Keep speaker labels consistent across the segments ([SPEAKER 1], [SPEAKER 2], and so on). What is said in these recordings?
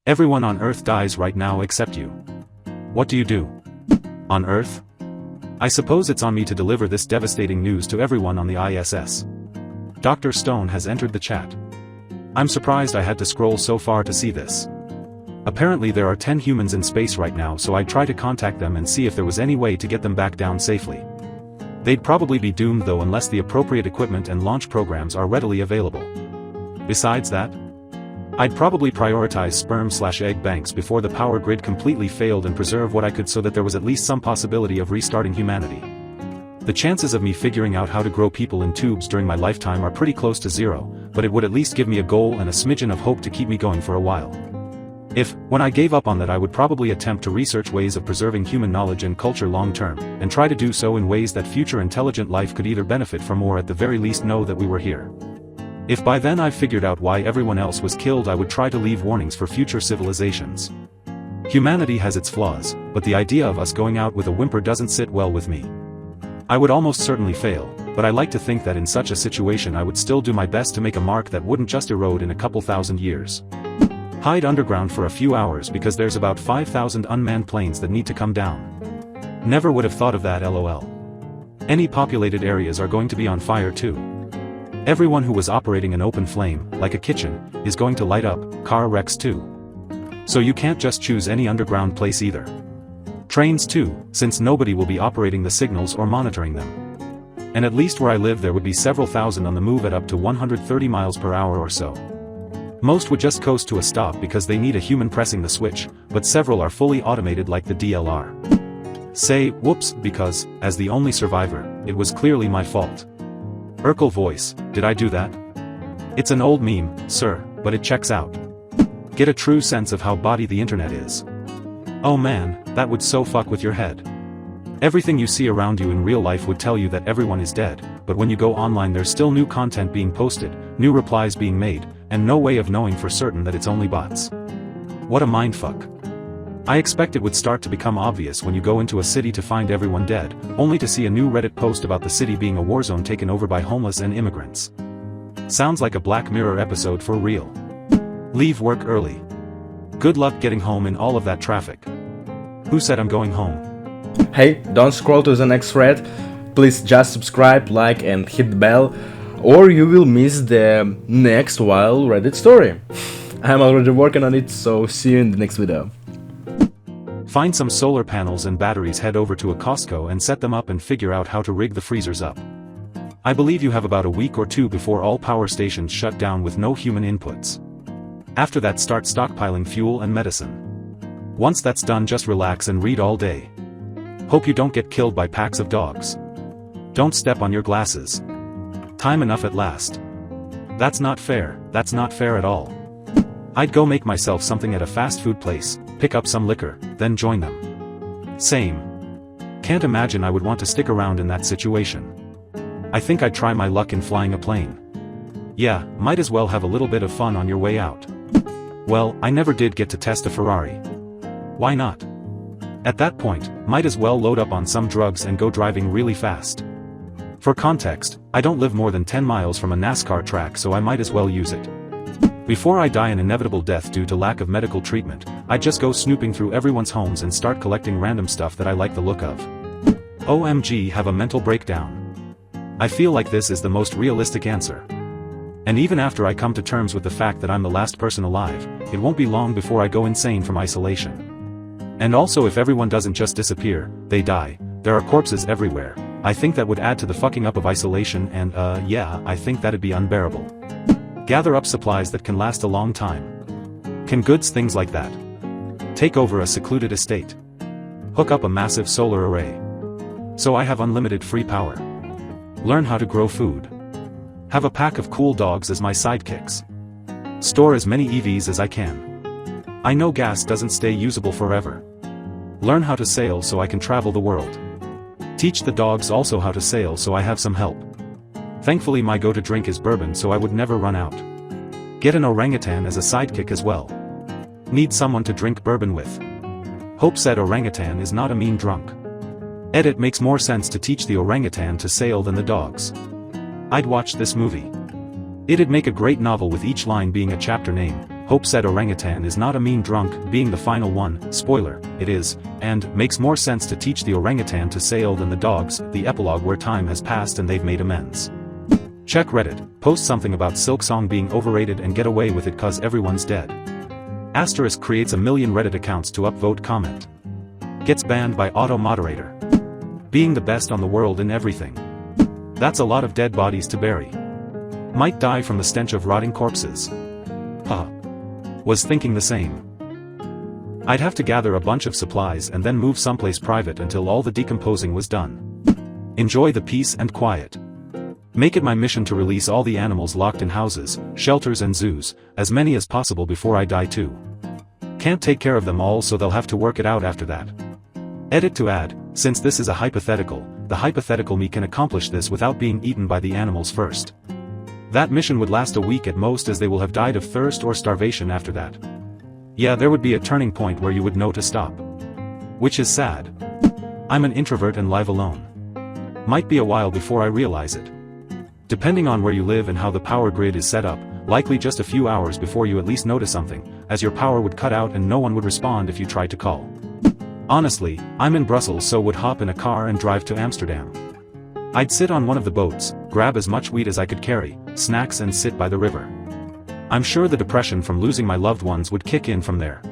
[SPEAKER 1] Everyone on Earth dies right now except you. What do you do? On Earth? I suppose it's on me to deliver this devastating news to everyone on the ISS. Dr. Stone has entered the chat. I'm surprised I had to scroll so far to see this. Apparently there are 10 humans in space right now, so I'd try to contact them and see if there was any way to get them back down safely. They'd probably be doomed though unless the appropriate equipment and launch programs are readily available. Besides that, I'd probably prioritize sperm/egg banks before the power grid completely failed and preserve what I could so that there was at least some possibility of restarting humanity. The chances of me figuring out how to grow people in tubes during my lifetime are pretty close to zero, but it would at least give me a goal and a smidgen of hope to keep me going for a while. If, when I gave up on that, I would probably attempt to research ways of preserving human knowledge and culture long term, and try to do so in ways that future intelligent life could either benefit from or at the very least know that we were here. If by then I've figured out why everyone else was killed, I would try to leave warnings for future civilizations. Humanity has its flaws, but the idea of us going out with a whimper doesn't sit well with me. I would almost certainly fail, but I like to think that in such a situation I would still do my best to make a mark that wouldn't just erode in a couple thousand years. Hide underground for a few hours because there's about 5,000 unmanned planes that need to come down. Never would have thought of that, lol. Any populated areas are going to be on fire too. Everyone who was operating an open flame, like a kitchen, is going to light up, car wrecks too. So you can't just choose any underground place either. Trains too, since nobody will be operating the signals or monitoring them. And at least where I live there would be several thousand on the move at up to 130 miles per hour or so. Most would just coast to a stop because they need a human pressing the switch, but several are fully automated like the DLR. Say, whoops, because, as the only survivor, it was clearly my fault. Urkel voice, did I do that? It's an old meme, sir, but it checks out. Get a true sense of how bawdy the internet is. Oh man, that would so fuck with your head. Everything you see around you in real life would tell you that everyone is dead, but when you go online there's still new content being posted, new replies being made, and no way of knowing for certain that it's only bots. What a mindfuck. I expect it would start to become obvious when you go into a city to find everyone dead, only to see a new Reddit post about the city being a war zone taken over by homeless and immigrants. Sounds like a Black Mirror episode for real. Leave work early. Good luck getting home in all of that traffic. Who said I'm going home?
[SPEAKER 2] Hey, don't scroll to the next thread. Please just subscribe, like and hit the bell, or you will miss the next wild Reddit story. I'm already working on it, so see you in the next video.
[SPEAKER 1] Find some solar panels and batteries, head over to a Costco and set them up and figure out how to rig the freezers up. I believe you have about a week or two before all power stations shut down with no human inputs. After that start stockpiling fuel and medicine. Once that's done just relax and read all day. Hope you don't get killed by packs of dogs. Don't step on your glasses. Time enough at last. That's not fair at all. I'd go make myself something at a fast food place, pick up some liquor, then join them. Same. Can't imagine I would want to stick around in that situation. I think I'd try my luck in flying a plane. Yeah, might as well have a little bit of fun on your way out. Well, I never did get to test a Ferrari. Why not? At that point, might as well load up on some drugs and go driving really fast. For context, I don't live more than 10 miles from a NASCAR track, so I might as well use it. Before I die an inevitable death due to lack of medical treatment, I'd just go snooping through everyone's homes and start collecting random stuff that I like the look of. OMG, have a mental breakdown. I feel like this is the most realistic answer. And even after I come to terms with the fact that I'm the last person alive, it won't be long before I go insane from isolation. And also, if everyone doesn't just disappear, they die, there are corpses everywhere. I think that would add to the fucking up of isolation and yeah, I think that'd be unbearable. Gather up supplies that can last a long time. Can goods things like that. Take over a secluded estate. Hook up a massive solar array. So I have unlimited free power. Learn how to grow food. Have a pack of cool dogs as my sidekicks. Store as many EVs as I can. I know gas doesn't stay usable forever. Learn how to sail so I can travel the world. Teach the dogs also how to sail so I have some help. Thankfully my go-to drink is bourbon, so I would never run out. Get an orangutan as a sidekick as well. Need someone to drink bourbon with. Hope said orangutan is not a mean drunk. Edit makes more sense to teach the orangutan to sail than the dogs. I'd watch this movie. It'd make a great novel with each line being a chapter name. Hope said orangutan is not a mean drunk, being the final one, spoiler, it is, and makes more sense to teach the orangutan to sail than the dogs, the epilogue where time has passed and they've made amends. Check Reddit, post something about Silksong being overrated and get away with it cause everyone's dead. Asterisk creates a million Reddit accounts to upvote comment. Gets banned by auto-moderator. Being the best on the world in everything. That's a lot of dead bodies to bury. Might die from the stench of rotting corpses. Was thinking the same. I'd have to gather a bunch of supplies and then move someplace private until all the decomposing was done. Enjoy the peace and quiet. Make it my mission to release all the animals locked in houses, shelters and zoos, as many as possible before I die too. Can't take care of them all so they'll have to work it out after that. Edit to add, since this is a hypothetical, the hypothetical me can accomplish this without being eaten by the animals first. That mission would last a week at most as they will have died of thirst or starvation after that. Yeah, there would be a turning point where you would know to stop. Which is sad. I'm an introvert and live alone. Might be a while before I realize it. Depending on where you live and how the power grid is set up, likely just a few hours before you at least notice something, as your power would cut out and no one would respond if you tried to call. Honestly, I'm in Brussels so would hop in a car and drive to Amsterdam. I'd sit on one of the boats, grab as much weed as I could carry, snacks and sit by the river. I'm sure the depression from losing my loved ones would kick in from there.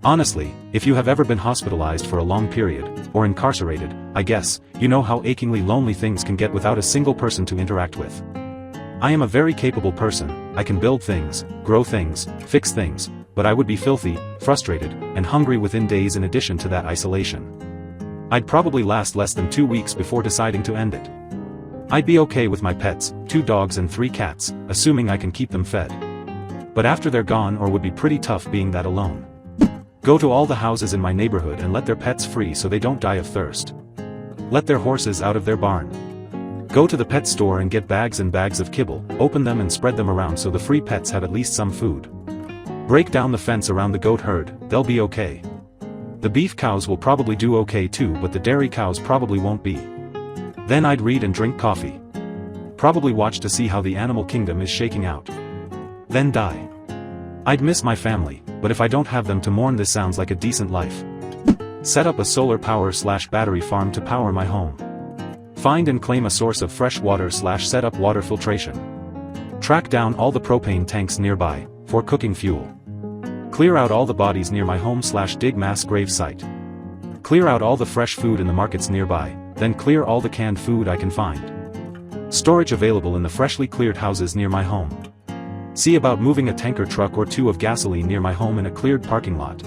[SPEAKER 1] Honestly, if you have ever been hospitalized for a long period, or incarcerated, I guess, you know how achingly lonely things can get without a single person to interact with. I am a very capable person, I can build things, grow things, fix things, but I would be filthy, frustrated, and hungry within days in addition to that isolation. I'd probably last less than 2 weeks before deciding to end it. I'd be okay with my pets, 2 dogs and 3 cats, assuming I can keep them fed. But after they're gone or would be pretty tough being that alone. Go to all the houses in my neighborhood and let their pets free so they don't die of thirst. Let their horses out of their barn. Go to the pet store and get bags and bags of kibble, open them and spread them around so the free pets have at least some food. Break down the fence around the goat herd, they'll be okay. The beef cows will probably do okay too, but the dairy cows probably won't be. Then I'd read and drink coffee. Probably watch to see how the animal kingdom is shaking out. Then die. I'd miss my family, but if I don't have them to mourn, this sounds like a decent life. Set up a solar power/battery farm to power my home. Find and claim a source of fresh water/set up water filtration. Track down all the propane tanks nearby, for cooking fuel. Clear out all the bodies near my home/dig mass grave site. Clear out all the fresh food in the markets nearby, then clear all the canned food I can find. Storage available in the freshly cleared houses near my home. See about moving a tanker truck or 2 of gasoline near my home in a cleared parking lot.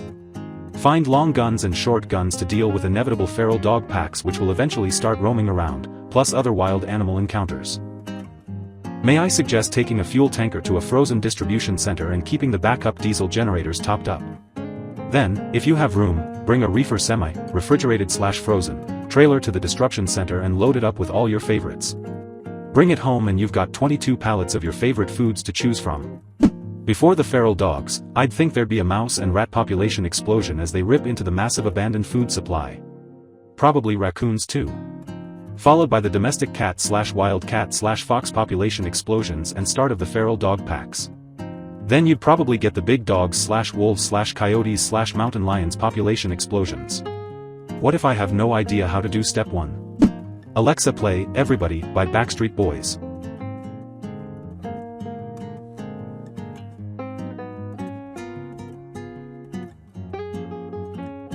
[SPEAKER 1] Find long guns and short guns to deal with inevitable feral dog packs which will eventually start roaming around, plus other wild animal encounters. May I suggest taking a fuel tanker to a frozen distribution center and keeping the backup diesel generators topped up. Then, if you have room, bring a reefer refrigerated/frozen, trailer to the distribution center and load it up with all your favorites. Bring it home and you've got 22 pallets of your favorite foods to choose from. Before the feral dogs, I'd think there'd be a mouse and rat population explosion as they rip into the massive abandoned food supply. Probably raccoons too. Followed by the domestic cat/wild cat/fox population explosions and start of the feral dog packs. Then you'd probably get the big dogs/wolves/coyotes/mountain lions population explosions. What if I have no idea how to do step 1? Alexa, play Everybody by Backstreet Boys.